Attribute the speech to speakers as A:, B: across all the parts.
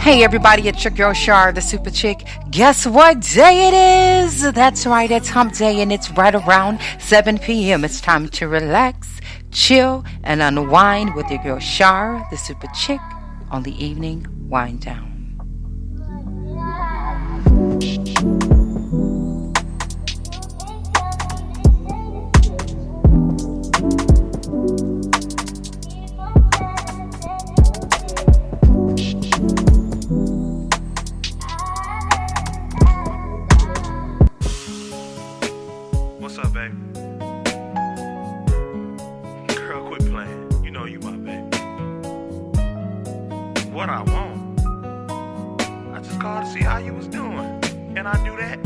A: Hey everybody, it's your girl Shar, the super chick. Guess what day it is? That's right, it's hump day and it's right around 7 p.m. It's time to relax, chill, and unwind with your girl Shar, the super chick, on the evening wind down.
B: What's up, baby? Girl, quit playing. You know you my baby. What I want? I just called to see how you was doing. Can I do that?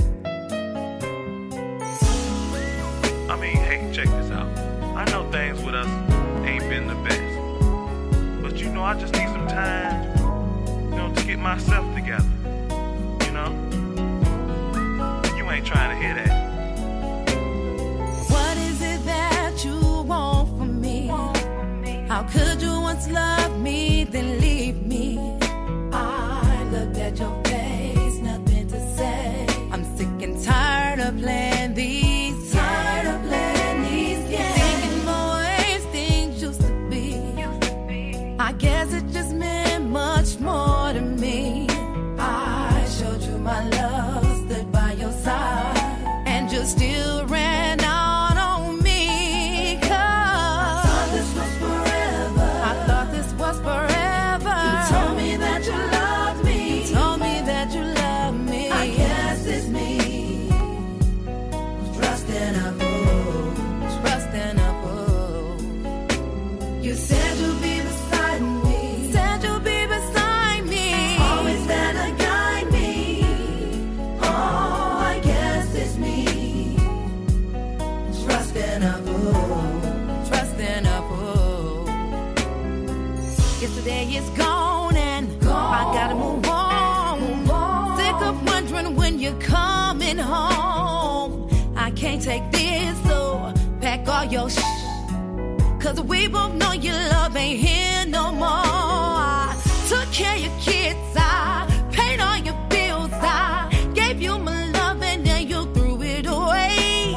B: I mean, hey, check this out. I know things with us ain't been the best. But you know, I just need some time, to get myself together. You know? You ain't trying to hear that.
C: How could you once love me, then leave me? I looked at your face, nothing to say. I'm sick and tired of playing these games. Thinking more ways things used to be. I guess it just meant much more to me. I showed you my love, stood by your side, and you still ran out on me. Forever. You told me that you loved me. You told me that you loved me. I guess it's me. Trusting a fool. Trusting a fool. You said you'd be beside me. Said you'd be beside me. Always there to guide me. Oh, I guess it's me. Trusting a fool. Trusting a fool. Yesterday is gone and I gotta move on. Sick of wondering when you're coming home. I can't take this, so pack all your cause we both know your love ain't here no more. I took care of your kids, I paid all your bills, I gave you my love and then you threw it away.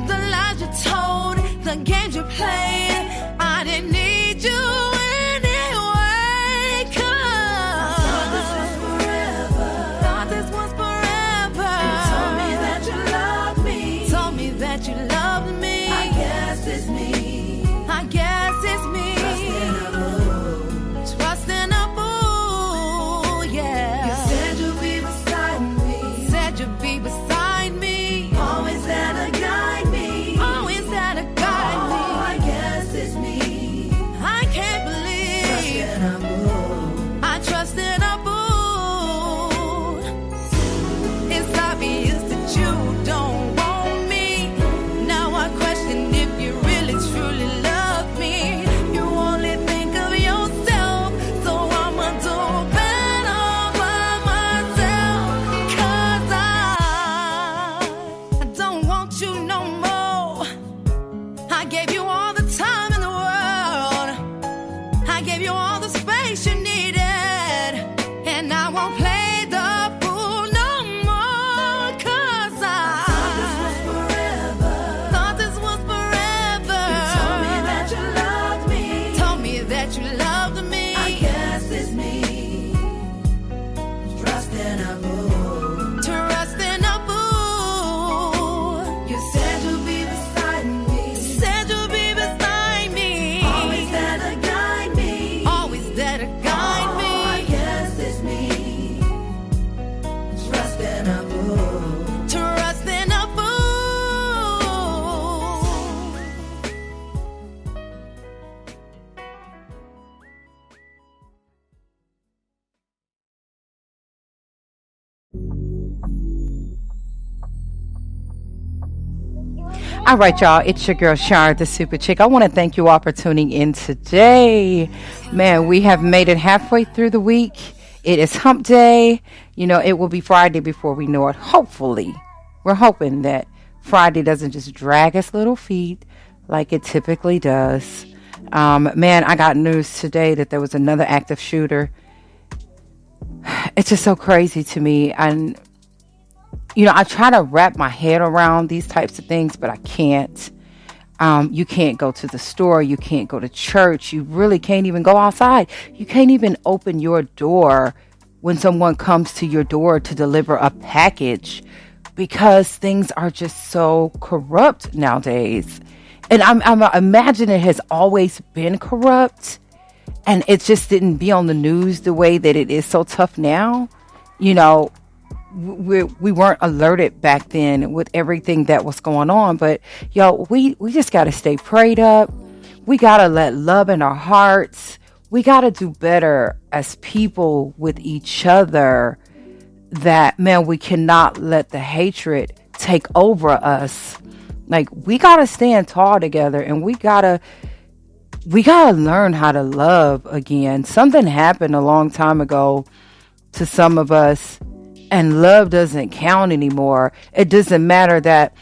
C: The lies you told, the games you played, I didn't need you. You loved me. I guess it's me. I guess it's me. Trusting a fool, yeah. You said you'd be beside me. Said you'd be beside me. Always there to guide me. Always there to guide me. Oh, I guess it's me. I can't believe. Trusting a fool. I trusted a fool. It's obvious that you don't want. If you really truly love me, you only think of yourself. So I'ma do better by myself. Cause I don't want you no more. I gave you all the time in the world. I gave you all the space you needed. And I won't play the fool no more. Cause I that you loved me. I guess it's me. Trusting a fool. Trusting a fool. You said you'd be beside me. Said you'd be beside me. Always there to guide me. Always there to guide me. I guess it's me. Trusting a fool. Trusting a fool.
A: All right, y'all, it's your girl Shar, the super chick. I want to thank you all for tuning in today. Man, we have made it halfway through the week. It is hump day. It will be Friday before we know it. Hopefully, we're hoping that Friday doesn't just drag us little feet like it typically does. Man, I got news today that there was another active shooter it's just so crazy to me. And, I try to wrap my head around these types of things, but I can't. You can't go to the store. You can't go to church. You really can't even go outside. You can't even open your door when someone comes to your door to deliver a package, because things are just so corrupt nowadays. And I'm imagine it has always been corrupt, and it just didn't be on the news the way that it is so tough now. We weren't alerted back then with everything that was going on, but we just got to stay prayed up. We got to let love in our hearts. We got to do better as people with each other. That, man, we cannot let the hatred take over us. Like, we got to stand tall together, and we got to learn how to love again. Something happened a long time ago to some of us, and love doesn't count anymore. It doesn't matter that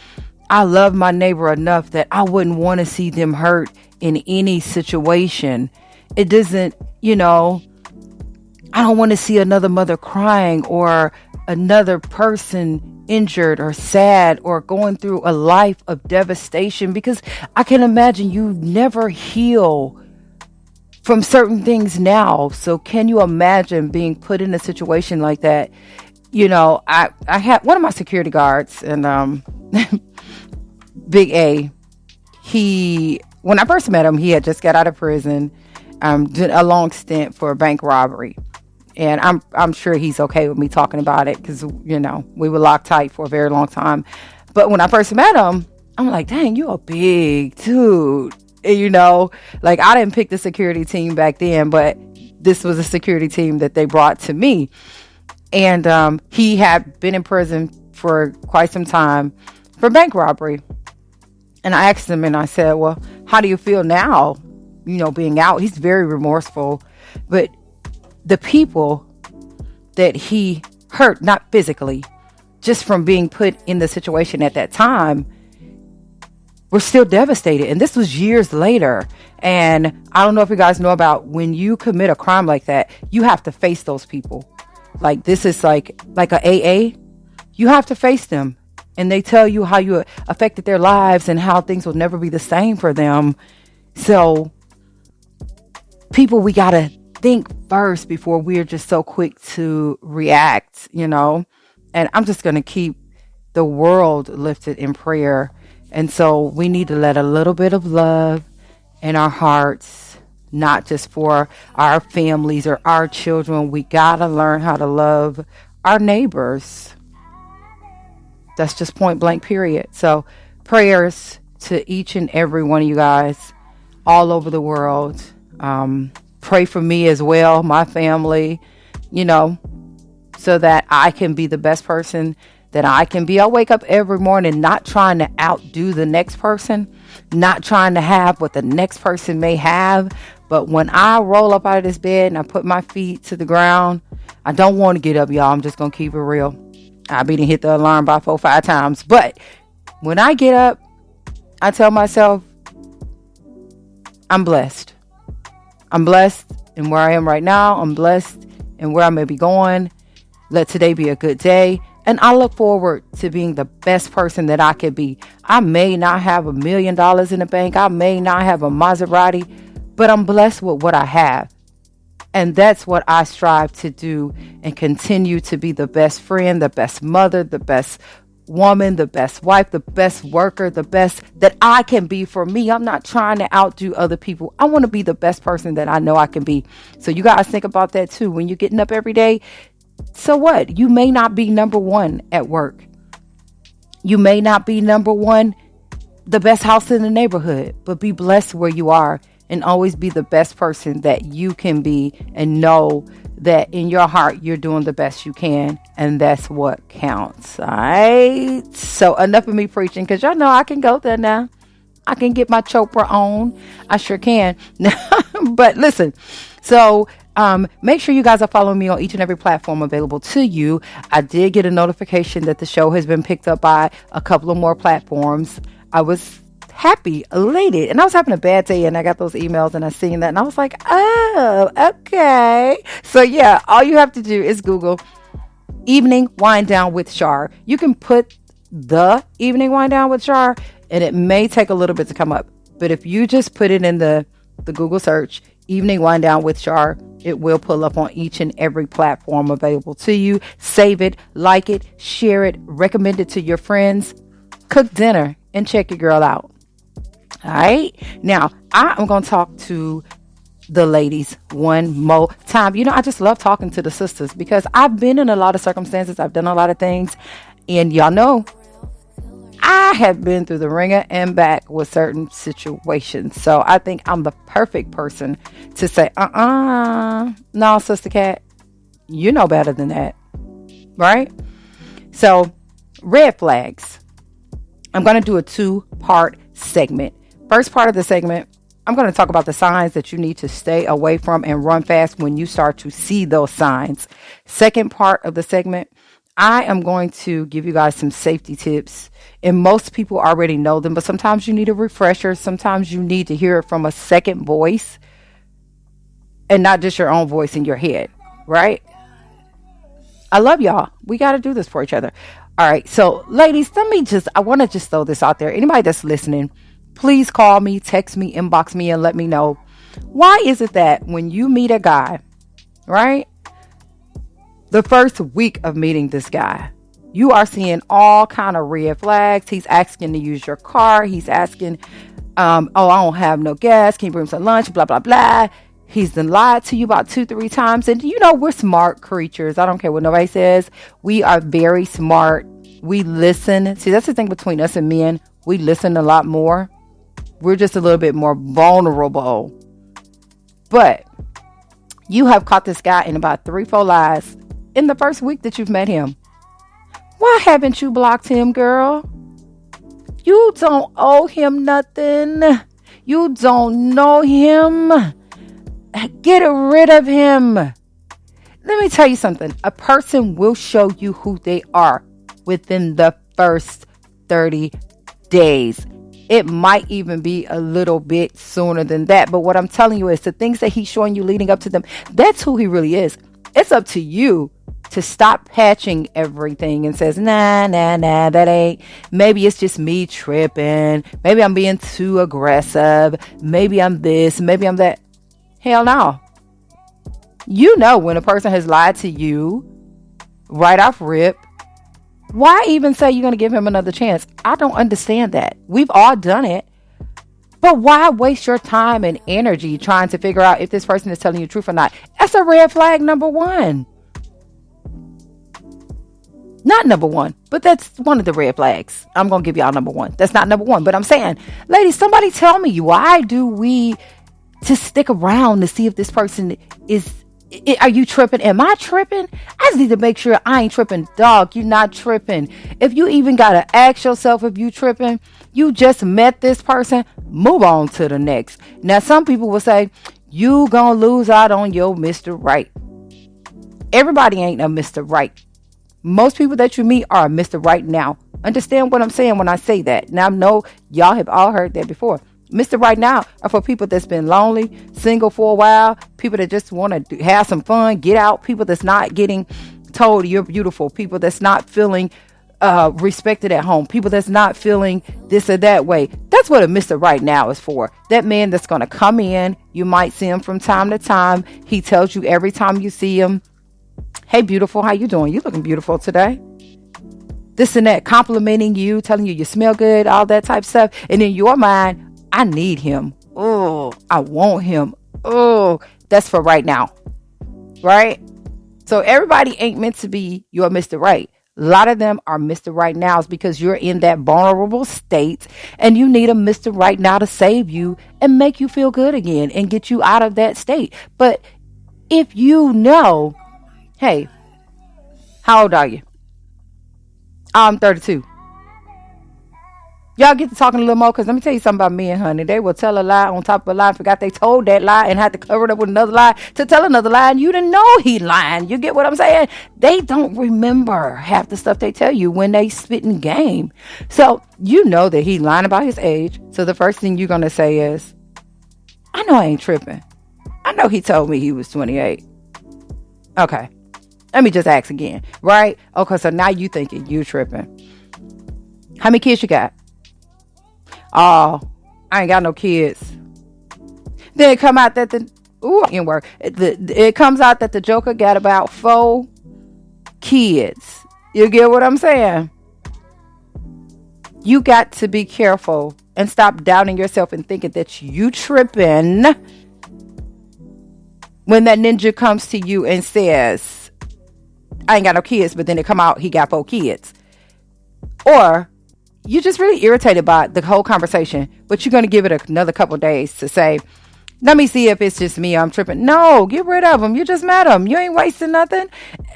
A: I love my neighbor enough that I wouldn't want to see them hurt in any situation. It doesn't, I don't want to see another mother crying or another person injured or sad or going through a life of devastation, because I can imagine you never heal from certain things now. So can you imagine being put in a situation like that? I had one of my security guards, and Big A, when I first met him, he had just got out of prison, did a long stint for a bank robbery. And I'm sure he's okay with me talking about it, because, we were locked tight for a very long time. But when I first met him, I'm like, dang, you a big dude. And, like, I didn't pick the security team back then, but this was a security team that they brought to me. And he had been in prison for quite some time for bank robbery. And I asked him, and I said, well, how do you feel now, being out? He's very remorseful. But the people that he hurt, not physically, just from being put in the situation at that time, were still devastated. And this was years later. And I don't know if you guys know about, when you commit a crime like that, you have to face those people. Like, this is like a AA. You have to face them. And they tell you how you affected their lives and how things will never be the same for them. So, people, we got to think first before we're just so quick to react, And I'm just going to keep the world lifted in prayer. And so we need to let a little bit of love in our hearts, not just for our families or our children. We got to learn how to love our neighbors. That's just point blank, period. So prayers to each and every one of you guys all over the world. Pray for me as well, my family, so that I can be the best person that I can be. I wake up every morning not trying to outdo the next person, not trying to have what the next person may have. But when I roll up out of this bed and I put my feet to the ground, I don't want to get up, y'all. I'm just going to keep it real. I be to hit the alarm by 4 or 5 times. But when I get up, I tell myself, I'm blessed. I'm blessed in where I am right now. I'm blessed in where I may be going. Let today be a good day. And I look forward to being the best person that I can be. I may not have $1 million in the bank. I may not have a Maserati, but I'm blessed with what I have. And that's what I strive to do, and continue to be the best friend, the best mother, the best woman, the best wife, the best worker, the best that I can be for me. I'm not trying to outdo other people. I want to be the best person that I know I can be. So you guys think about that too. When you're getting up every day, so what? You may not be number one at work. You may not be number one, the best house in the neighborhood, but be blessed where you are, and always be the best person that you can be, and know that in your heart, you're doing the best you can. And that's what counts. All right. So enough of me preaching, because y'all know I can go there now. I can get my Chopra on. I sure can. But listen, so make sure you guys are following me on each and every platform available to you. I did get a notification that the show has been picked up by a couple of more platforms. I was happy, elated. And I was having a bad day and I got those emails and I seen that and I was like, oh, okay. So yeah, all you have to do is Google evening wind down with Shar. You can put the evening wind down with Shar and it may take a little bit to come up. But if you just put it in the Google search, evening wind down with Shar, it will pull up on each and every platform available to you. Save it, like it, share it, recommend it to your friends. Cook dinner and check your girl out. All right. Now, I am going to talk to the ladies one more time. You know, I just love talking to the sisters because I've been in a lot of circumstances. I've done a lot of things. And y'all know, I have been through the ringer and back with certain situations. So I think I'm the perfect person to say, no, Sister Cat, you know better than that. Right? So, red flags. I'm going to do a 2-part segment. First part of the segment, I'm going to talk about the signs that you need to stay away from and run fast when you start to see those signs. Second part of the segment, I am going to give you guys some safety tips. And most people already know them, but sometimes you need a refresher. Sometimes you need to hear it from a second voice and not just your own voice in your head, right? I love y'all. We got to do this for each other. All right. So ladies, I want to just throw this out there. Anybody that's listening, please call me, text me, inbox me, and let me know. Why is it that when you meet a guy, right? The first week of meeting this guy, you are seeing all kind of red flags. He's asking to use your car. He's asking, I don't have no gas. Can you bring me some lunch? Blah, blah, blah. He's been lied to you about 2-3 times. And you know, we're smart creatures. I don't care what nobody says. We are very smart. We listen. See, that's the thing between us and men. We listen a lot more. We're just a little bit more vulnerable. But you have caught this guy in about 3-4 lies in the first week that you've met him. Why haven't you blocked him, girl? You don't owe him nothing. You don't know him. Get rid of him. Let me tell you something. A person will show you who they are within the first 30 days. It might even be a little bit sooner than that. But what I'm telling you is the things that he's showing you leading up to them, that's who he really is. It's up to you to stop patching everything and says, nah, that ain't. Maybe it's just me tripping. Maybe I'm being too aggressive. Maybe I'm this. Maybe I'm that. Hell no. You know when a person has lied to you right off rip. Why even say you're going to give him another chance? I don't understand that. We've all done it. But why waste your time and energy trying to figure out if this person is telling you the truth or not? That's a red flag number 1. Not number 1, but that's one of the red flags. I'm going to give y'all number 1. That's not number 1, but I'm saying, ladies, somebody tell me, why do we just stick around to see if this person is, are you tripping? Am I tripping? I just need to make sure I ain't tripping. Dog, you're not tripping. If you even got to ask yourself if you tripping, you just met this person, move on to the next. Now, some people will say, you gonna lose out on your Mr. Right. Everybody ain't a Mr. Right. Most people that you meet are Mr. Right now. Understand what I'm saying when I say that. Now, I know y'all have all heard that before. Mr. Right now are for people that's been lonely, single for a while, people that just want to have some fun, get out, people that's not getting told you're beautiful, people that's not feeling respected at home, people that's not feeling this or that way. That's what a Mr. Right now is for. That man that's going to come in, you might see him from time to time. He tells you every time you see him, hey, beautiful, how you doing? You looking beautiful today. This and that, complimenting you, telling you you smell good, all that type of stuff. And in your mind, I need him. Oh, I want him. Oh, that's for right now. Right? So everybody ain't meant to be your Mr. Right. A lot of them are Mr. Right Nows because you're in that vulnerable state and you need a Mr. Right Now to save you and make you feel good again and get you out of that state. But if you know, hey, how old are you? I'm 32. Y'all get to talking a little more, because let me tell you something about men, honey. They will tell a lie on top of a lie, forgot they told that lie, and had to cover it up with another lie to tell another lie, and you didn't know he lying. You get what I'm saying? They don't remember half the stuff they tell you when they spitting game. So you know that he lying about his age. So the first thing you're going to say is, I know I ain't tripping. I know he told me he was 28. Okay. Let me just ask again, right? Okay, so now you thinking you tripping. How many kids you got? Oh, I ain't got no kids. Then it come out that it comes out that the Joker got about 4 kids. You get what I'm saying? You got to be careful and stop doubting yourself and thinking that you tripping when that ninja comes to you and says, I ain't got no kids, but then it come out he got 4 kids. Or you're just really irritated by the whole conversation, but you're going to give it another couple days to say, let me see if it's just me, I'm tripping. No, get rid of them. You just met them. You ain't wasting nothing.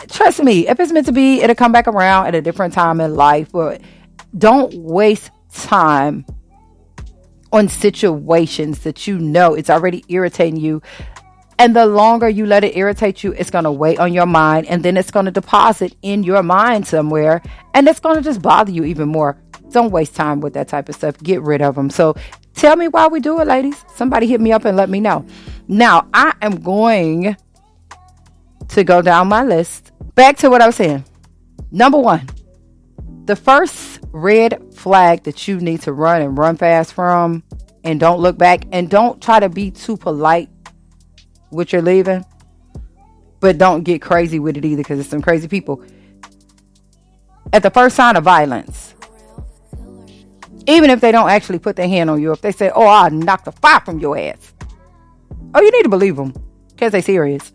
A: Trust me, if it's meant to be, it'll come back around at a different time in life. But don't waste time on situations that you know it's already irritating you. And the longer you let it irritate you, it's going to weigh on your mind. And then it's going to deposit in your mind somewhere. And it's going to just bother you even more. Don't waste time with that type of stuff. Get rid of them. So tell me why we do it, ladies. Somebody hit me up and let me know. Now, I am going to go down my list. Back to what I was saying. Number 1, the first red flag that you need to run fast from, and don't look back, and don't try to be too polite with your leaving, but don't get crazy with it either, because it's some crazy people. At the first sign of violence, even if they don't actually put their hand on you, if they say, oh, I'll knock the fire from your ass, oh, you need to believe them, because they serious.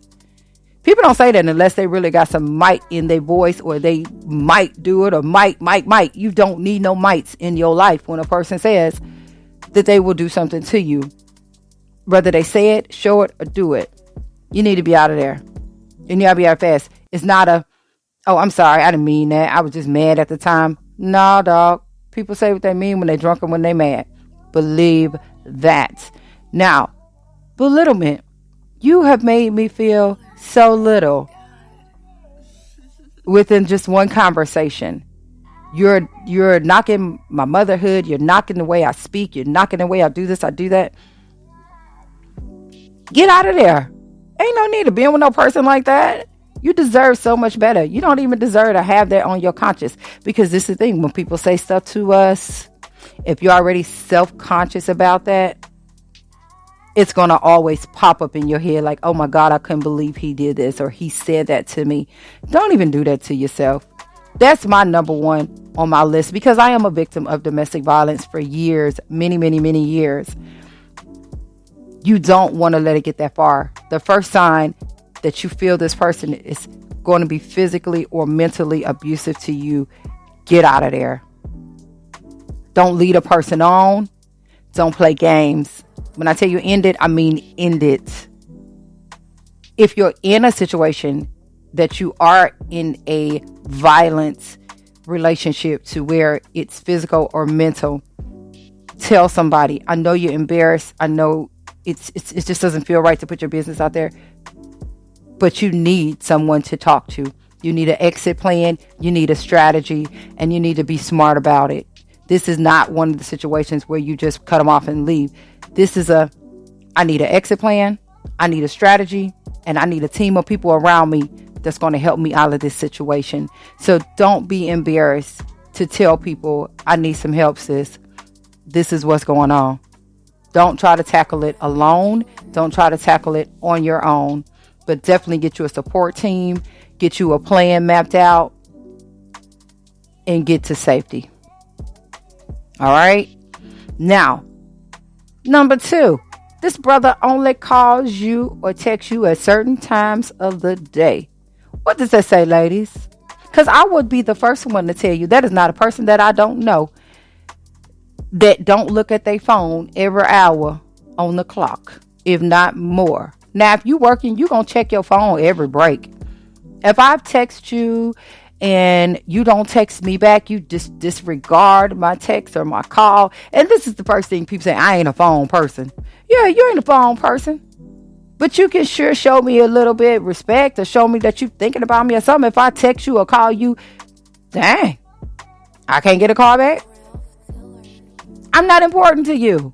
A: People don't say that unless they really got some might in their voice, or they might do it, or might. You don't need no mights in your life when a person says that they will do something to you. Whether they say it, show it, or do it. You need to be out of there. And you gotta be out fast. It's not a, oh, I'm sorry, I didn't mean that. I was just mad at the time. No, dog. People say what they mean when they're drunk and when they're mad. Believe that. Now, belittlement. You have made me feel so little within just one conversation. You're knocking my motherhood. You're knocking the way I speak. You're knocking the way I do this, I do that. Get out of there. Ain't no need to be with no person like that. You deserve so much better. You don't even deserve to have that on your conscience. Because this is the thing. When people say stuff to us, if you're already self-conscious about that, it's going to always pop up in your head like, oh my God, I couldn't believe he did this, or he said that to me. Don't even do that to yourself. That's my number 1 on my list, because I am a victim of domestic violence for years, many, many, many years. You don't want to let it get that far. The first sign that you feel this person is going to be physically or mentally abusive to you, get out of there. Don't lead a person on. Don't play games. When I tell you end it, I mean end it. If you're in a situation that you are in a violent relationship to where it's physical or mental, tell somebody. I know you're embarrassed. I know it just doesn't feel right to put your business out there. But you need someone to talk to. You need an exit plan. You need a strategy. And you need to be smart about it. This is not one of the situations where you just cut them off and leave. This is I need an exit plan. I need a strategy. And I need a team of people around me that's going to help me out of this situation. So don't be embarrassed to tell people, I need some help, sis. This is what's going on. Don't try to tackle it alone. Don't try to tackle it on your own. But definitely get you a support team, get you a plan mapped out, and get to safety. All right? Now, number 2, this brother only calls you or texts you at certain times of the day. What does that say, ladies? Because I would be the first one to tell you that is not a person that I don't know that don't look at their phone every hour on the clock, if not more. Now, if you're working, you're going to check your phone every break. If I've texted you and you don't text me back, you just disregard my text or my call. And this is the first thing people say, I ain't a phone person. Yeah, you ain't a phone person. But you can sure show me a little bit of respect or show me that you thinking about me or something. If I text you or call you, dang, I can't get a call back. I'm not important to you.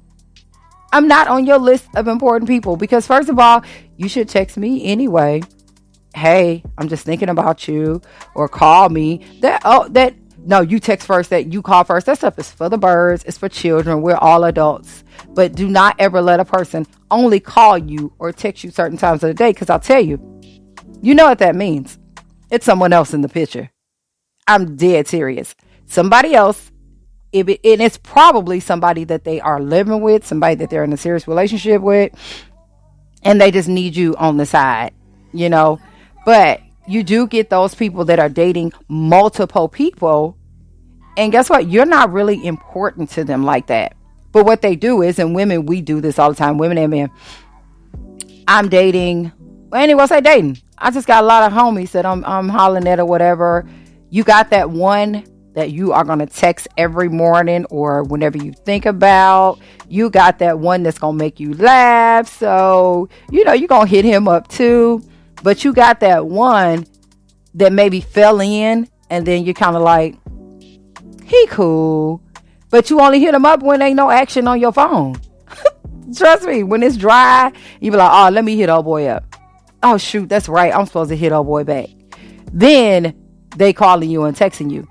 A: I'm not on your list of important people because, first of all, you should text me anyway. Hey, I'm just thinking about you, or call me. No, you text first, that you call first. That stuff is for the birds. It's for children. We're all adults. But do not ever let a person only call you or text you certain times of the day, because I'll tell you, you know what that means. It's someone else in the picture. I'm dead serious. Somebody else. And it's probably somebody that they are living with, somebody that they're in a serious relationship with, and they just need you on the side, you know. But you do get those people that are dating multiple people, and guess what? You're not really important to them like that. But what they do is, and women, we do this all the time, women and men. I'm dating. Well, anyway, say dating. I just got a lot of homies that I'm hollering at or whatever. You got that one that you are going to text every morning or whenever you think about. You got that one that's going to make you laugh. So, you know, you're going to hit him up too. But you got that one that maybe fell in, and then you're kind of like, he cool. But you only hit him up when ain't no action on your phone. Trust me, when it's dry, you be like, oh, let me hit old boy up. Oh, shoot, that's right. I'm supposed to hit old boy back. Then they calling you and texting you.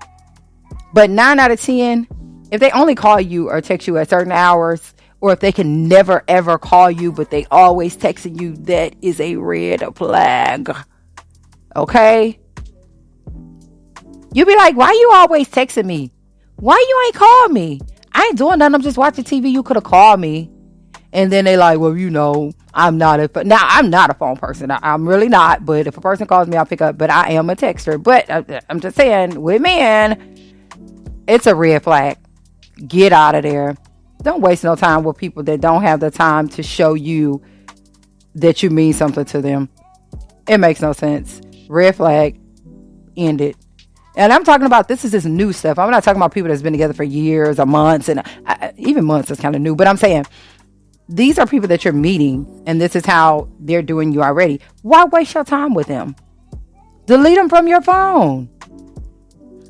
A: But 9 out of 10, if they only call you or text you at certain hours, or if they can never, ever call you, but they always texting you, that is a red flag. Okay? You be like, why you always texting me? Why you ain't call me? I ain't doing nothing. I'm just watching TV. You could have called me. And then they like, well, you know, I'm not a phone person. I'm really not. But if a person calls me, I'll pick up. But I am a texter. But I'm just saying, with men, it's a red flag. Get out of there. Don't waste no time with people that don't have the time to show you that you mean something to them. It makes no sense. Red flag. End it. And I'm talking about, this is this new stuff. I'm not talking about people that's been together for years or months. And even months is kind of new. But I'm saying, these are people that you're meeting, and this is how they're doing you already. Why waste your time with them? Delete them from your phone.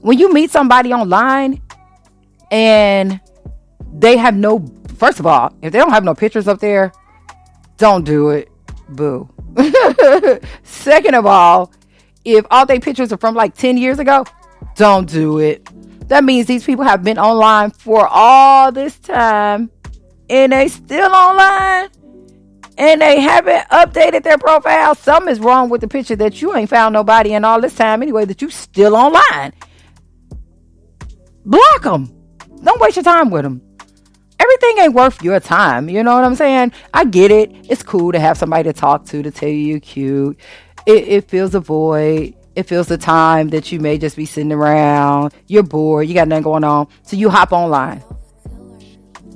A: When you meet somebody online and they have no, first of all, if they don't have no pictures up there, don't do it. Boo. Second of all, if all their pictures are from like 10 years ago, don't do it. That means these people have been online for all this time, and they still online, and they haven't updated their profile. Something is wrong with the picture that you ain't found nobody in all this time anyway, that you still online. Block them. Don't waste your time with them. Everything ain't worth your time. You know what I'm saying? I get it. It's cool to have somebody to talk to tell you you're cute. It fills a void. It fills the time that you may just be sitting around. You're bored. You got nothing going on. So you hop online.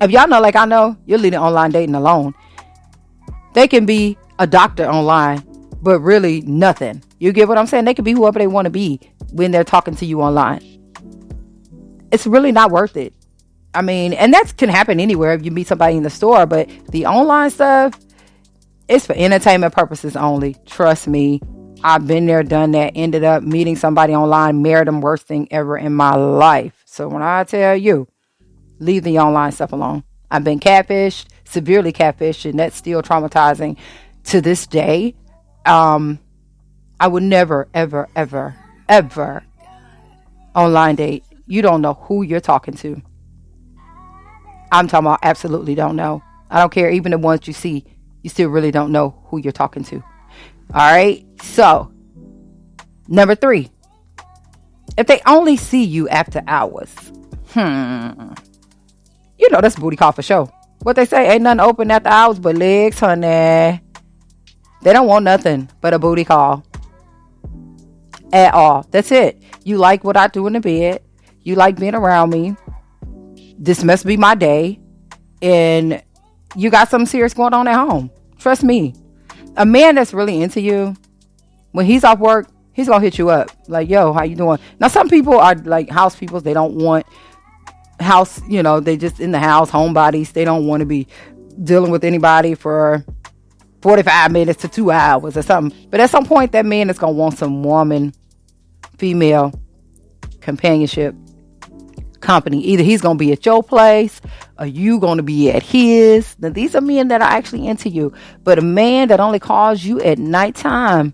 A: If y'all know, like I know, you're leaving online dating alone. They can be a doctor online, but really nothing. You get what I'm saying? They can be whoever they want to be when they're talking to you online. It's really not worth it. I mean, and that can happen anywhere if you meet somebody in the store, but the online stuff, it's for entertainment purposes only. Trust me. I've been there, done that, ended up meeting somebody online, married them, worst thing ever in my life. So when I tell you, leave the online stuff alone. I've been catfished, severely catfished, and that's still traumatizing to this day. I would never, ever, ever, ever online date. You don't know who you're talking to. I'm talking about absolutely don't know. I don't care. Even the ones you see, you still really don't know who you're talking to. All right. So, number 3, if they only see you after hours, you know that's booty call for sure. What they say, ain't nothing open after hours but legs, honey. They don't want nothing but a booty call at all. That's it. You like what I do in the bed. You like being around me. This must be my day. And you got something serious going on at home. Trust me. A man that's really into you, when he's off work, he's gonna hit you up like, yo, how you doing? Now some people are like house people. They don't want house, they just in the house, homebodies. They don't want to be dealing with anybody for 45 minutes to 2 hours or something. But at some point, that man is gonna want some woman, female companionship, company. Either he's gonna be at your place or you gonna be at his. Now these are men that are actually into you. But a man that only calls you at nighttime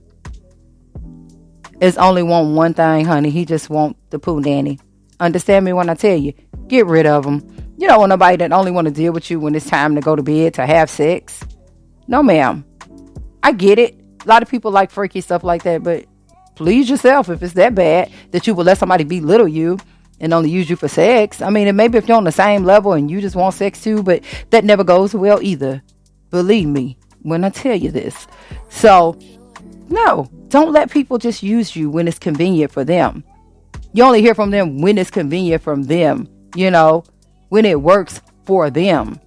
A: is only want one thing, honey. He just want the poo nanny. Understand me when I tell you, get rid of him. You don't want nobody that only want to deal with you when it's time to go to bed to have sex. No, ma'am. I get it. A lot of people like freaky stuff like that, but please yourself if it's that bad that you will let somebody belittle you and only use you for sex. I mean, and maybe if you're on the same level and you just want sex too, but that never goes well either. Believe me when I tell you this. So, no, don't let people just use you when it's convenient for them. You only hear from them when it's convenient from them, when it works for them.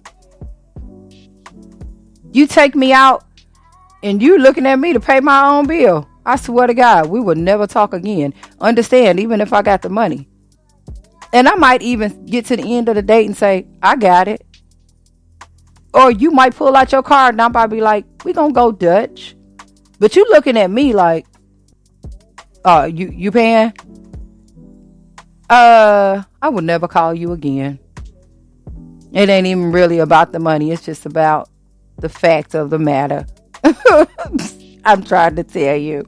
A: You take me out and you looking at me to pay my own bill. I swear to God, we will never talk again. Understand, even if I got the money. And I might even get to the end of the date and say, I got it. Or you might pull out your card and I'll probably be like, we gonna go Dutch. But you looking at me like, you paying? I would never call you again. It ain't even really about the money. It's just about the fact of the matter. I'm trying to tell you.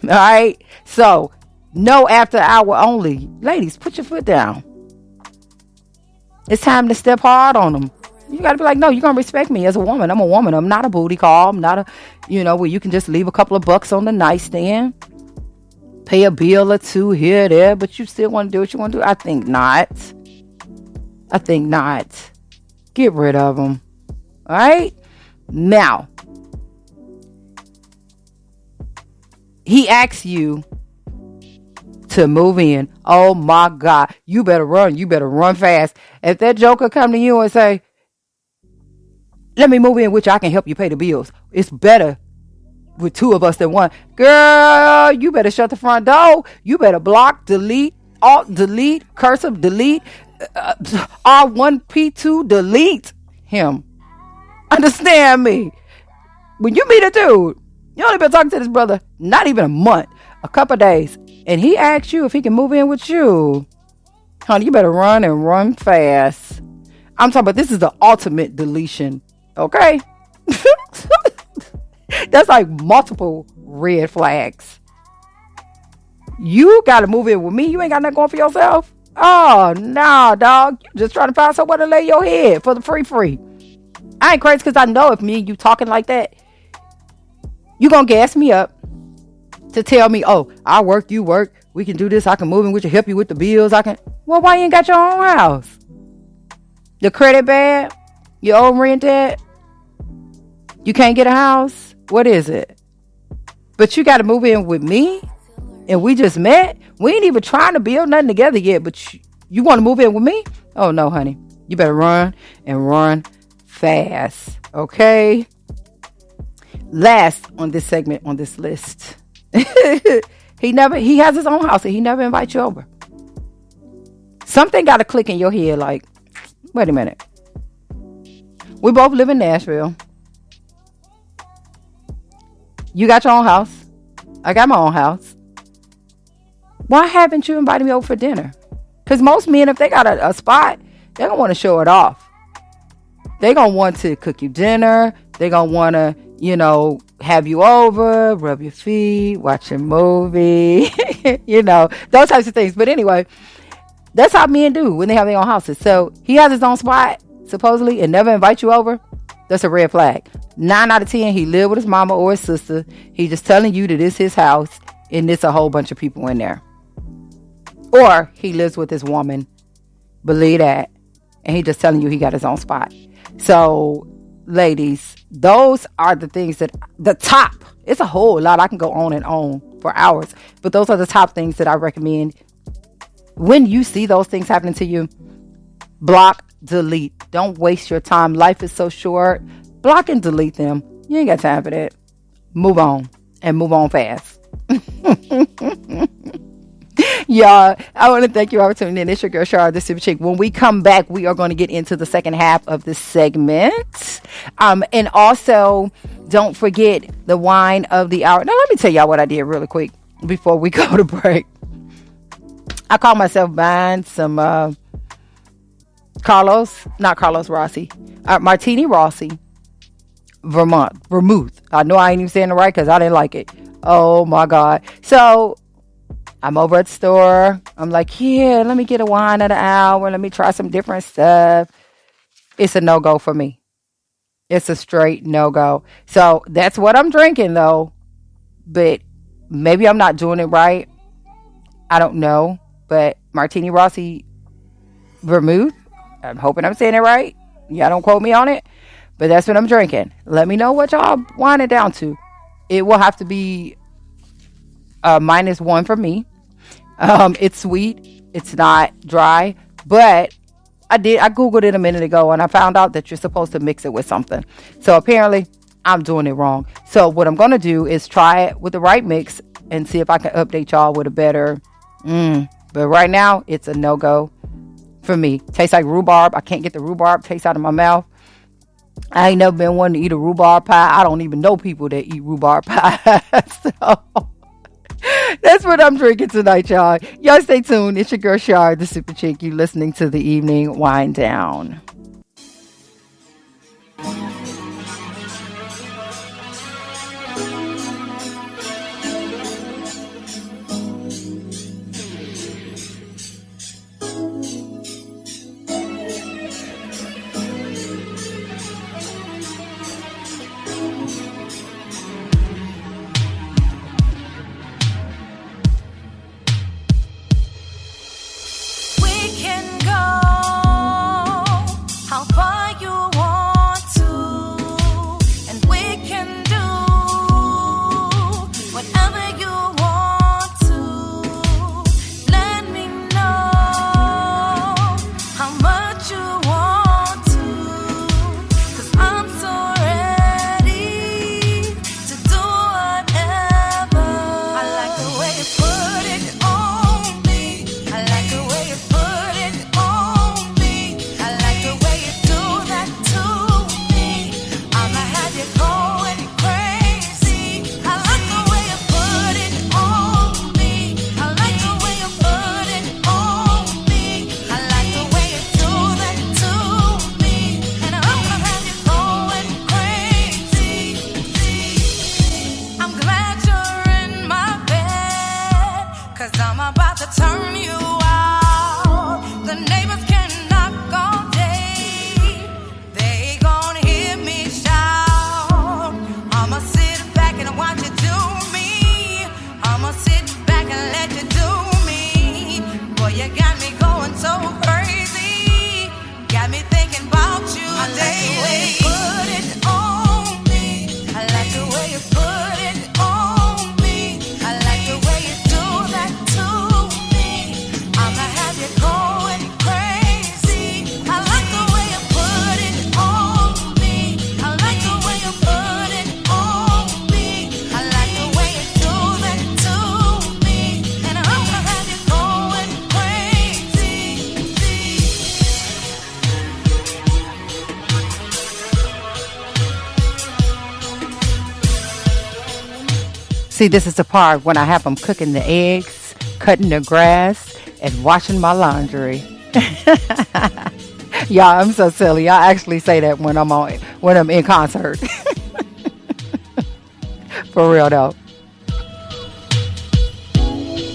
A: All right. So, no after hour only. Ladies, put your foot down. It's time to step hard on them. You got to be like, no, you're going to respect me as a woman. I'm a woman. I'm not a booty call. I'm not a, where you can just leave a couple of bucks on the nightstand. Pay a bill or two here or there, but you still want to do what you want to do? I think not. Get rid of them. All right? Now, he asks you to move in. Oh my God. You better run. You better run fast. If that joker come to you and say, let me move in with you, I can help you pay the bills. It's better with two of us than one. Girl, you better shut the front door. You better block, delete, alt, delete, cursive, delete, R1P2, delete him. Understand me? When you meet a dude, you only been talking to this brother not even a month, a couple of days, and he asks you if he can move in with you. Honey, you better run and run fast. I'm talking about this is the ultimate deletion. Okay? That's like multiple red flags. You got to move in with me. You ain't got nothing going for yourself. Oh, no, dog. You just trying to find somewhere to lay your head for the free. I ain't crazy because I know if me and you talking like that, you going to gas me up to tell me, oh, I work, you work. We can do this. I can move in with you, help you with the bills. Well, why you ain't got your own house? The credit bad? You owe rent that? You can't get a house? What is it? But you got to move in with me? And we just met? We ain't even trying to build nothing together yet, but you want to move in with me? Oh, no, honey. You better run and run fast. Okay? Last on this segment on this list. He has his own house and he never invites you over. Something got to click in your head like, wait a minute. We both live in Nashville. You got your own house. I got my own house. Why haven't you invited me over for dinner? Because most men, if they got a spot, they're going to want to show it off. They're going to want to cook you dinner. They're going to want to, have you over, rub your feet, watch a movie, those types of things. But anyway, that's how men do when they have their own houses. So he has his own spot, supposedly, and never invite you over. That's a red flag. 9 out of 10, he lived with his mama or his sister. He just telling you that it's his house and it's a whole bunch of people in there. Or he lives with his woman. Believe that. And he just telling you he got his own spot. So, ladies, those are the things that the top. It's a whole lot. I can go on and on for hours. But those are the top things that I recommend. When you see those things happening to you, block, delete. Don't waste your time. Life is so short. Block and delete them. You ain't got time for that. Move on. And move on fast. Y'all, I want to thank you all for tuning in. It's your girl, Shara, the Super Chick. When we come back, we are going to get into the second half of this segment. And also, don't forget the wine of the hour. Now, let me tell y'all what I did really quick before we go to break. I called myself buying some not Carlos Rossi, Martini Rossi, vermouth. I know I ain't even saying it right because I didn't like it. Oh my God. So I'm over at the store. I'm like, yeah, let me get a wine of the hour. Let me try some different stuff. It's a no-go for me. It's a straight no-go. So that's what I'm drinking though. But maybe I'm not doing it right. I don't know. But Martini Rossi vermouth. I'm hoping I'm saying it right. Y'all don't quote me on it. But that's what I'm drinking. Let me know what y'all wine it down to. It will have to be -1 for me. It's sweet. It's not dry. But I Googled it a minute ago and I found out that you're supposed to mix it with something. So apparently I'm doing it wrong. So what I'm going to do is try it with the right mix and see if I can update y'all with a better. But right now it's a no-go for me. Tastes like rhubarb. I can't get the rhubarb taste out of my mouth. I ain't never been one to eat a rhubarb pie. I don't even know people that eat rhubarb pie. So that's what I'm drinking tonight, y'all. Y'all stay tuned. It's your girl, Shar, the Super Chick. You listening to the Evening Wind Down. See, this is the part when I have them cooking the eggs, cutting the grass, and washing my laundry. Y'all, I'm so silly. I actually say that when I'm in concert. For real though.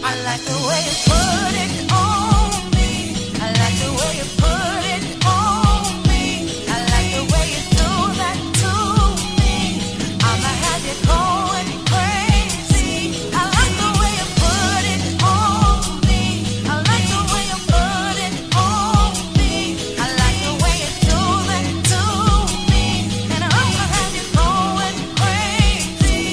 C: I like the way you put it on me. I like the way you put it on me. I like the way you do that to me. I'ma have you going crazy. I like the way you put it on me. I like the way you put it on me. I like the way you do that to me. And I'ma have you going crazy.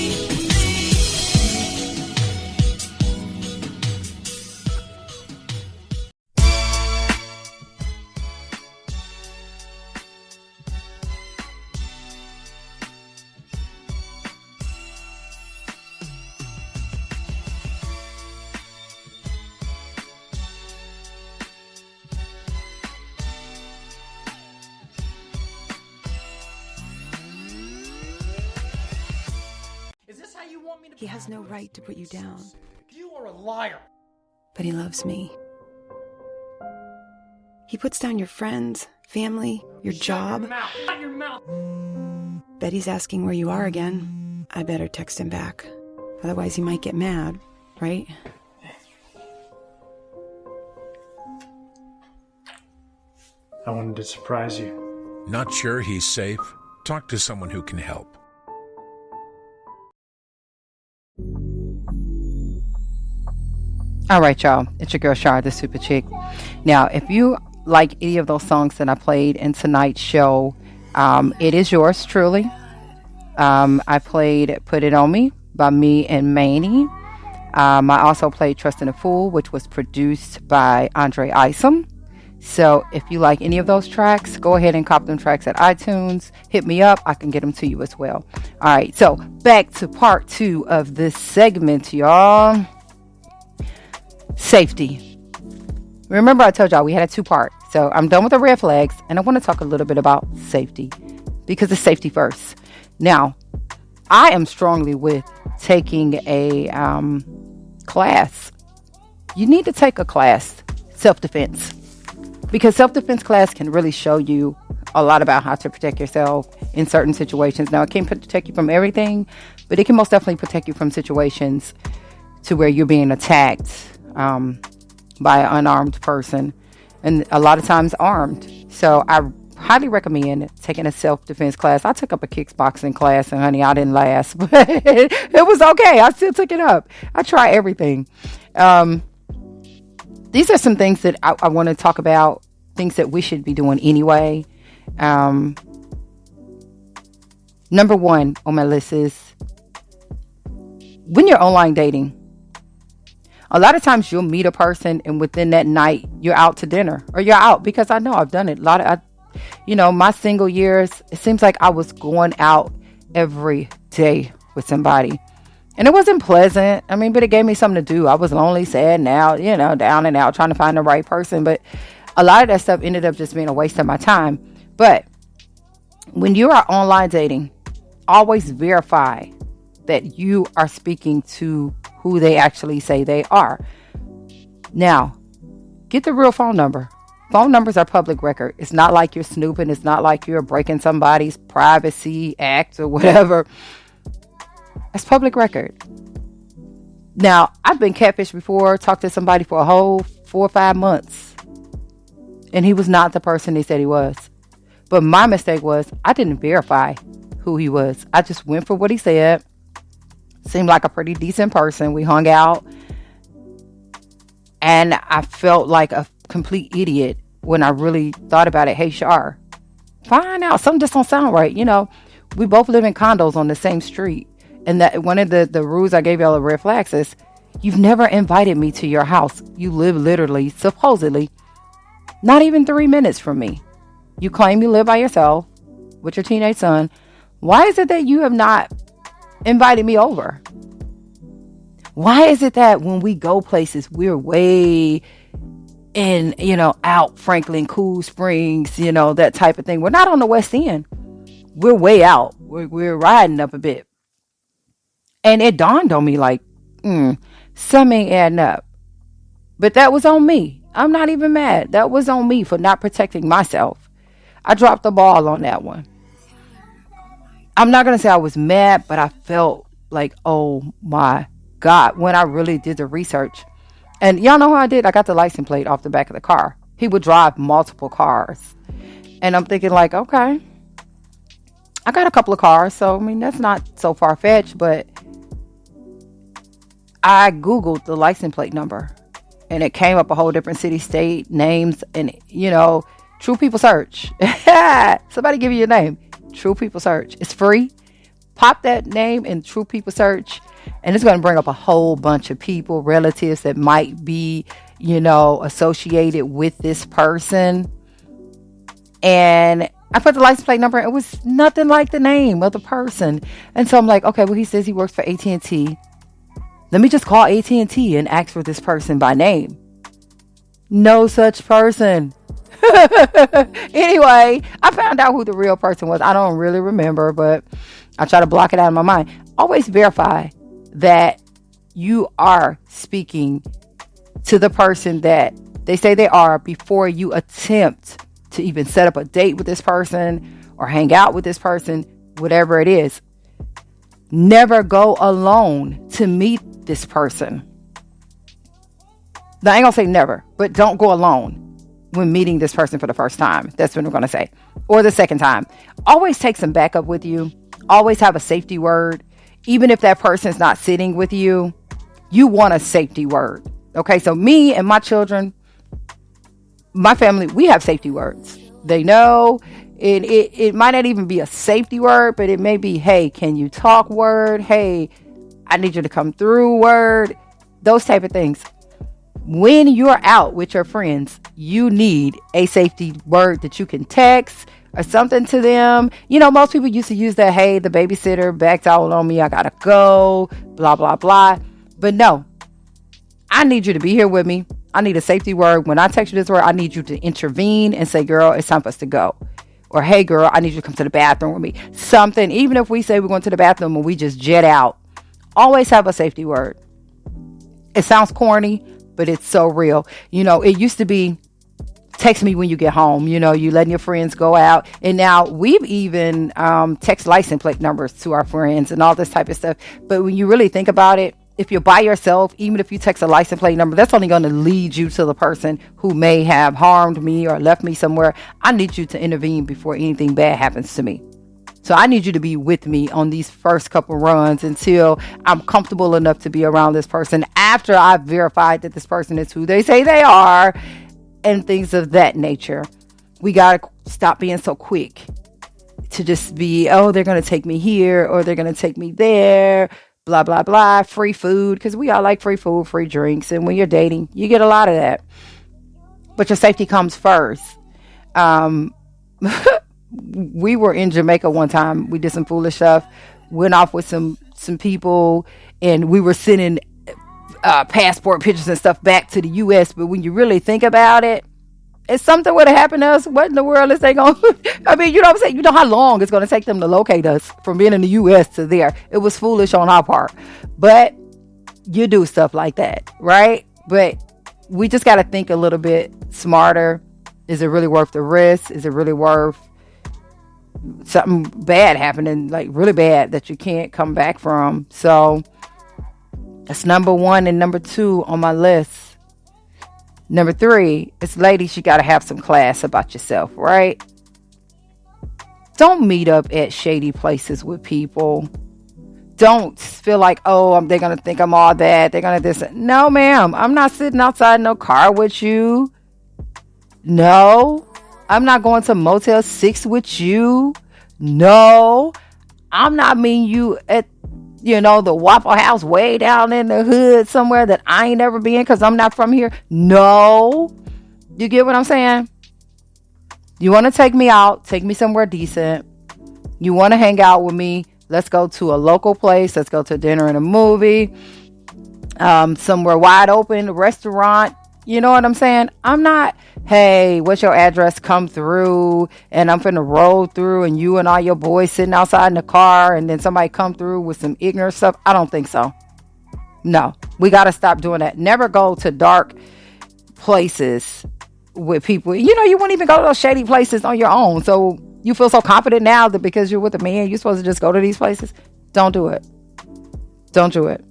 D: He has no right to put you down.
E: You are a liar.
D: But he loves me. He puts down your friends, family, your job.
E: Shut your mouth.
D: Bet he's asking where you are again. I better text him back. Otherwise he might get mad, right?
E: I wanted to surprise you.
F: Not sure he's safe? Talk to someone who can help.
A: All right, y'all. It's your girl, Shar, the Super Chick. Now, if you like any of those songs that I played in tonight's show, it is yours truly. I played Put It On Me by me and Manny. I also played Trust in a Fool, which was produced by Andre Isom. So if you like any of those tracks, go ahead and cop them tracks at iTunes. Hit me up. I can get them to you as well. All right. So back to part 2 of this segment, y'all. Safety. Remember I told y'all we had a 2-part. So I'm done with the red flags, and I want to talk a little bit about safety because it's safety first. Now, I am strongly with taking a class. You need to take a class, self-defense, because self-defense class can really show you a lot about how to protect yourself in certain situations. Now, it can't protect you from everything, but it can most definitely protect you from situations to where you're being attacked by an unarmed person, and a lot of times armed. So I highly recommend taking a self-defense class. I took up a kickboxing class, and honey, I didn't last, but it was okay. I still took it up. I try everything. These are some things that I want to talk about, things that we should be doing anyway. Number 1 on my list is when you're online dating. A lot of times you'll meet a person and within that night you're out to dinner or you're out, because I know I've done it. My single years, it seems like I was going out every day with somebody. And it wasn't pleasant. But it gave me something to do. I was lonely, sad, and out, down and out, trying to find the right person. But a lot of that stuff ended up just being a waste of my time. But when you are online dating, always verify that you are speaking to who they actually say they are. Now, get the real phone number. Phone numbers are public record. It's not like you're snooping. It's not like you're breaking somebody's privacy act or whatever. It's public record. Now, I've been catfished before, talked to somebody for a whole 4 or 5 months, and he was not the person he said he was. But my mistake was I didn't verify who he was. I just went for what he said. Seemed like a pretty decent person. We hung out, and I felt like a complete idiot when I really thought about it. Hey, Shar, find out. Something just don't sound right. We both live in condos on the same street. And that one of the rules I gave y'all of red flags is you've never invited me to your house. You live literally, supposedly, not even 3 minutes from me. You claim you live by yourself with your teenage son. Why is it that you have not invited me over? Why is it that when we go places, we're way in, out Franklin, Cool Springs, that type of thing. We're not on the West End. We're way out. We're riding up a bit. And it dawned on me like, something ain't adding up. But that was on me. I'm not even mad. That was on me for not protecting myself. I dropped the ball on that one. I'm not going to say I was mad, but I felt like, oh my God, when I really did the research. And y'all know how I did? I got the license plate off the back of the car. He would drive multiple cars. And I'm thinking like, okay, I got a couple of cars. So, that's not so far-fetched, but I Googled the license plate number and it came up a whole different city, state, names, and, True People Search. Somebody give you your name. True People Search. It's free. Pop that name in True People Search, and it's going to bring up a whole bunch of people, relatives that might be, associated with this person. And I put the license plate number. It was nothing like the name of the person. And so I'm like, okay, well, he says he works for AT&T. Let me just call AT&T and ask for this person by name. No such person. Anyway, I found out who the real person was. I don't really remember, but I try to block it out of my mind. Always verify that you are speaking to the person that they say they are before you attempt to even set up a date with this person or hang out with this person, whatever it is. Never go alone to meet this person. Now, I ain't gonna say never, but don't go alone when meeting this person for the first time. That's what we're gonna say. Or the second time. Always take some backup with you. Always have a safety word. Even if that person's not sitting with you, you want a safety word. Okay, so me and my children, my family, we have safety words. They know. It might not even be a safety word, but it may be, hey, can you talk word? Hey, I need you to come through word. Those type of things. When you're out with your friends, you need a safety word that you can text or something to them. You know, most people used to use that, hey, the babysitter backed out on me, I gotta go, blah, blah, blah. But no, I need you to be here with me. I need a safety word. When I text you this word, I need you to intervene and say, girl, it's time for us to go. Or, hey, girl, I need you to come to the bathroom with me. Something, even if we say we're going to the bathroom and we just jet out, always have a safety word. It sounds corny, but it's so real. You know, it used to be, text me when you get home. You know, you letting your friends go out. And now we've even text license plate numbers to our friends and all this type of stuff. But when you really think about it, if you're by yourself, even if you text a license plate number, that's only going to lead you to the person who may have harmed me or left me somewhere. I need you to intervene before anything bad happens to me. So I need you to be with me on these first couple runs until I'm comfortable enough to be around this person after I've verified that this person is who they say they are and things of that nature. We got to stop being so quick to just be, oh, they're going to take me here or they're going to take me there. Blah, blah, blah, free food, because we all like free food, free drinks. And when you're dating, you get a lot of that. But your safety comes first. We were in Jamaica one time. We did some foolish stuff. Went off with some people. And we were sending passport pictures and stuff back to the U.S. But when you really think about it, if something would have happened to us, what in the world is they going to... I mean, you know what I'm saying? You know how long it's going to take them to locate us from being in the U.S. to there. It was foolish on our part. But you do stuff like that, right? But we just got to think a little bit smarter. Is it really worth the risk? Is it really worth something bad happening, like really bad, that you can't come back from? So that's number 1 and number 2 on my list. Number 3 is, ladies, you got to have some class about yourself, right? Don't meet up at shady places with people. Don't feel like, oh, they're going to think I'm all that. They're going to this. No, ma'am. I'm not sitting outside no car with you. No. I'm not going to Motel 6 with you. No. I'm not meeting you at, you know, the Waffle House way down in the hood somewhere that I ain't never been because I'm not from here. No. You get what I'm saying? You want to take me out, take me somewhere decent. You want to hang out with me. Let's go to a local place. Let's go to dinner and a movie. Somewhere wide open, a restaurant. You know what I'm saying? I'm not, hey, what's your address? Come through and I'm finna roll through and you and all your boys sitting outside in the car and then somebody come through with some ignorant stuff. I don't think so. No, we got to stop doing that. Never go to dark places with people. You know, you wouldn't even go to those shady places on your own. So you feel so confident now that because you're with a man, you're supposed to just go to these places. Don't do it. Don't do it.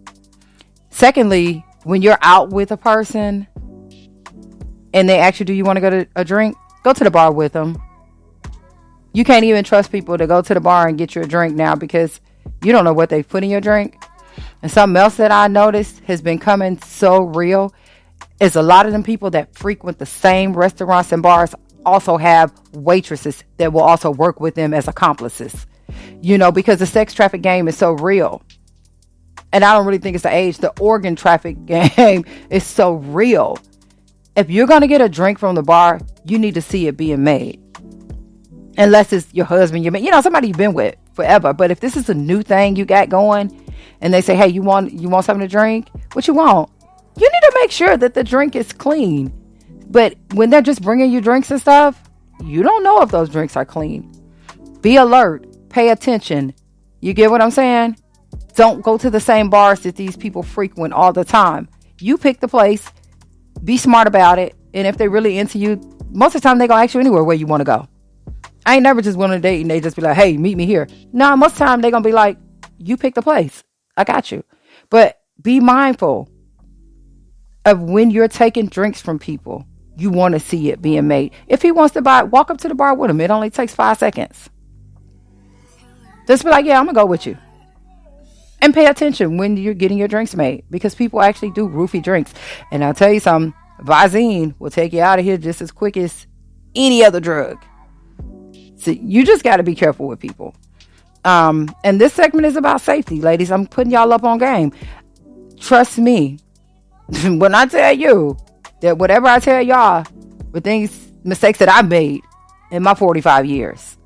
A: Secondly, when you're out with a person and they ask you, do you want to go to a drink? Go to the bar with them. You can't even trust people to go to the bar and get you a drink now because you don't know what they put in your drink. And something else that I noticed has been coming so real is a lot of them people that frequent the same restaurants and bars also have waitresses that will also work with them as accomplices. You know, because the sex traffic game is so real. And I don't really think it's the age. The organ traffic game is so real. If you're going to get a drink from the bar, you need to see it being made. Unless it's your husband, you know, somebody you've been with forever. But if this is a new thing you got going and they say, hey, you want something to drink? What you want? You need to make sure that the drink is clean. But when they're just bringing you drinks and stuff, you don't know if those drinks are clean. Be alert. Pay attention. You get what I'm saying? Don't go to the same bars that these people frequent all the time. You pick the place, be smart about it, and if they really into you, most of the time they gonna ask you anywhere where you want to go. I ain't never just went on a date and they just be like, hey, meet me here. No, most of the time they gonna be like, you pick the place. I got you. But be mindful of when you're taking drinks from people. You want to see it being made. If he wants to buy, walk up to the bar with him. It only takes 5 seconds. Just be like, yeah, I'm gonna go with you. And pay attention when you're getting your drinks made, because people actually do roofie drinks. And I'll tell you something, Visine will take you out of here just as quick as any other drug. So you just got to be careful with people. And this segment is about safety, ladies. I'm putting y'all up on game. Trust me when I tell you that whatever I tell y'all, with mistakes that I've made in my 45 years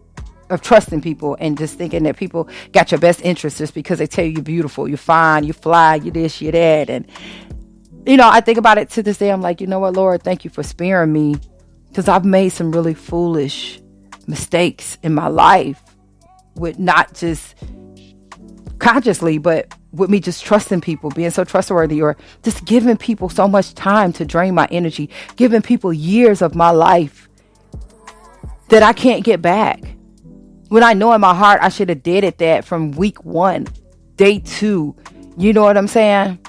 A: of trusting people and just thinking that people got your best interest just because they tell you you're beautiful, you're fine, you fly, you this, you that. And, I think about it to this day. I'm like, you know what, Lord, thank you for sparing me, because I've made some really foolish mistakes in my life with not just consciously, but with me just trusting people, being so trustworthy, or just giving people so much time to drain my energy, giving people years of my life that I can't get back. When I know in my heart I should have did that from week 1, day 2. You know what I'm saying?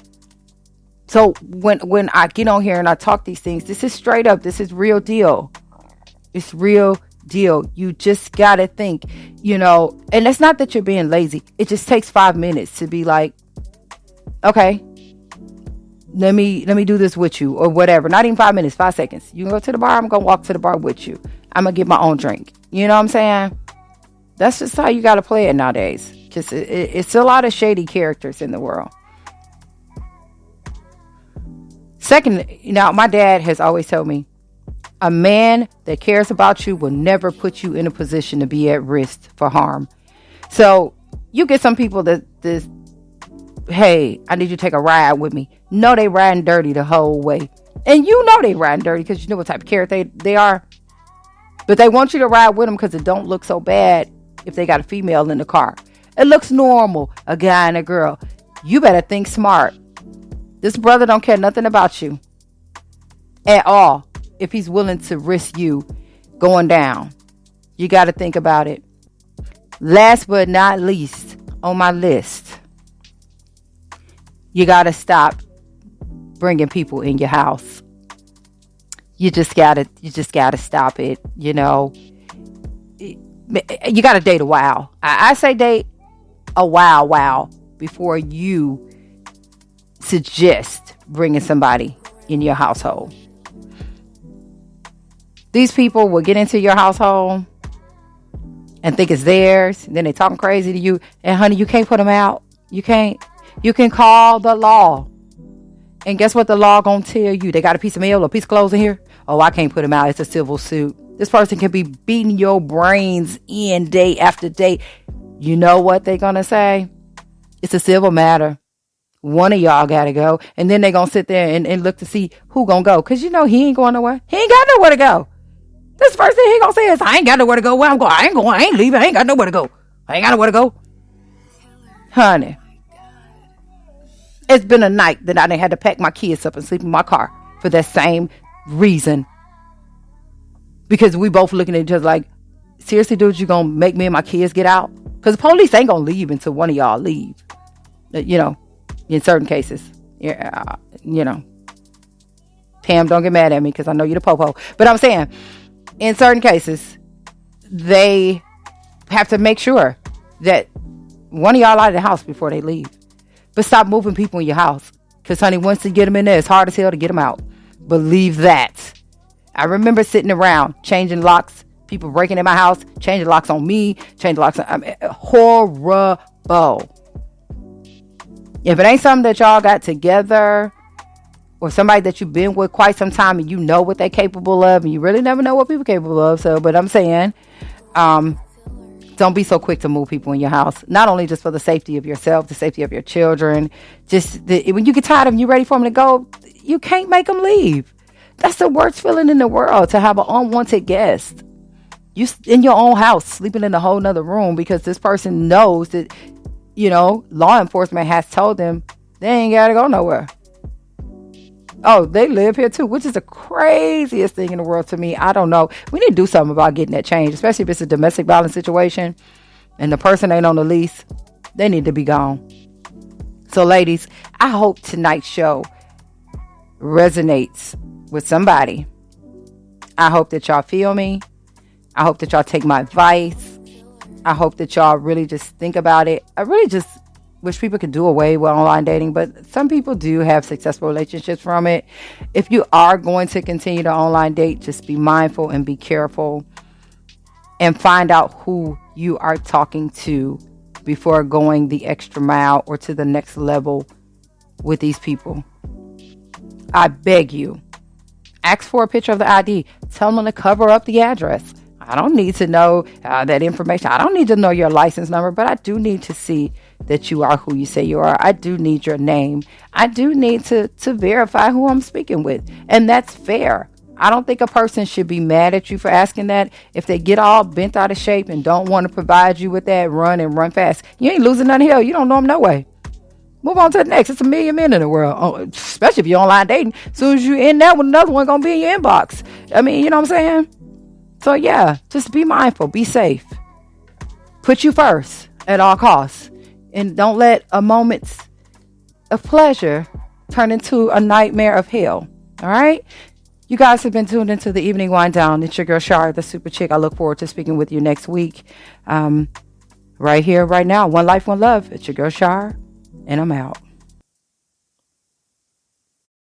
A: So when I get on here and I talk these things, this is straight up. This is real deal. It's real deal. You just gotta think, and it's not that you're being lazy. It just takes 5 minutes to be like, okay, let me do this with you, or whatever. Not even 5 minutes, 5 seconds. You can go to the bar. I'm gonna walk to the bar with you. I'm gonna get my own drink. You know what I'm saying? That's just how you gotta play it nowadays. Just it's a lot of shady characters in the world. Second, my dad has always told me, a man that cares about you will never put you in a position to be at risk for harm. So you get some people that hey, I need you to take a ride with me. No, they riding dirty the whole way. And they riding dirty because you know what type of character they are. But they want you to ride with them because it don't look so bad if they got a female in the car. It looks normal, a guy and a girl. You better think smart. This brother don't care nothing about you at all if he's willing to risk you going down. You got to think about it. Last but not least on my list, you got to stop bringing people in your house. You just got to stop it. You got to date a while. I say date a while before you suggest bringing somebody in your household. These people will get into your household and think it's theirs. And then they talking crazy to you. And honey, you can't put them out. You can't. You can call the law. And guess what the law gonna tell you? They got a piece of mail or a piece of clothes in here? Oh, I can't put them out. It's a civil suit. This person can be beating your brains in day after day. You know what they're gonna say? It's a civil matter. One of y'all gotta go. And then they gonna sit there and look to see who gonna go. Because he ain't going nowhere. He ain't got nowhere to go. This first thing he gonna say is, I ain't got nowhere to go. Where I'm going? I ain't leaving. I ain't got nowhere to go. I ain't got nowhere to go. Honey, it's been a night that I done had to pack my kids up and sleep in my car for that same reason. Because we both looking at each other like, seriously, dude, you gonna make me and my kids get out? Because the police ain't gonna leave until one of y'all leave. In certain cases. Pam, don't get mad at me because I know you're the popo. But I'm saying, in certain cases, they have to make sure that one of y'all out of the house before they leave. But stop moving people in your house. Because, honey, once you get them in there, it's hard as hell to get them out. Believe that. I remember sitting around, changing locks, people breaking in my house, changing locks on me, changing locks on... horrible. If it ain't something that y'all got together, or somebody that you've been with quite some time and you know what they're capable of, and you really never know what people are capable of. But I'm saying, don't be so quick to move people in your house. Not only just for the safety of yourself, the safety of your children. When you get tired of them, you're ready for them to go, you can't make them leave. That's the worst feeling in the world, to have an unwanted guest. You in your own house, sleeping in a whole nother room because this person knows that law enforcement has told them they ain't got to go nowhere. Oh, they live here too, which is the craziest thing in the world to me. I don't know. We need to do something about getting that change, especially if it's a domestic violence situation and the person ain't on the lease. They need to be gone. So, ladies, I hope tonight's show resonates with somebody. I hope that y'all feel me. I hope that y'all take my advice. I hope that y'all really just think about it. I really just wish people could do away with online dating, but some people do have successful relationships from it. If you are going to continue to online date, just be mindful and be careful and find out who you are talking to before going the extra mile or to the next level with these people. I beg you, ask for a picture of the ID. Tell them to cover up the address. I don't need to know that information. I don't need to know your license number, but I do need to see that you are who you say you are. I do need your name. I do need to verify who I'm speaking with. And that's fair. I don't think a person should be mad at you for asking that. If they get all bent out of shape and don't want to provide you with that, run fast. You ain't losing none hell. You don't know them no way. Move on to the next. It's a million men in the world, especially if you're online dating. As soon as you're in there with another one, going to be in your inbox. I mean, you know what I'm saying? So, yeah, just be mindful. Be safe. Put you first at all costs. And don't let a moment of pleasure turn into a nightmare of hell. All right? You guys have been tuned into the Evening Wind Down. It's your girl, Shar, the Super Chick. I look forward to speaking with you next week. Right here, right now. One life, one love. It's your girl, Shar, and I'm out.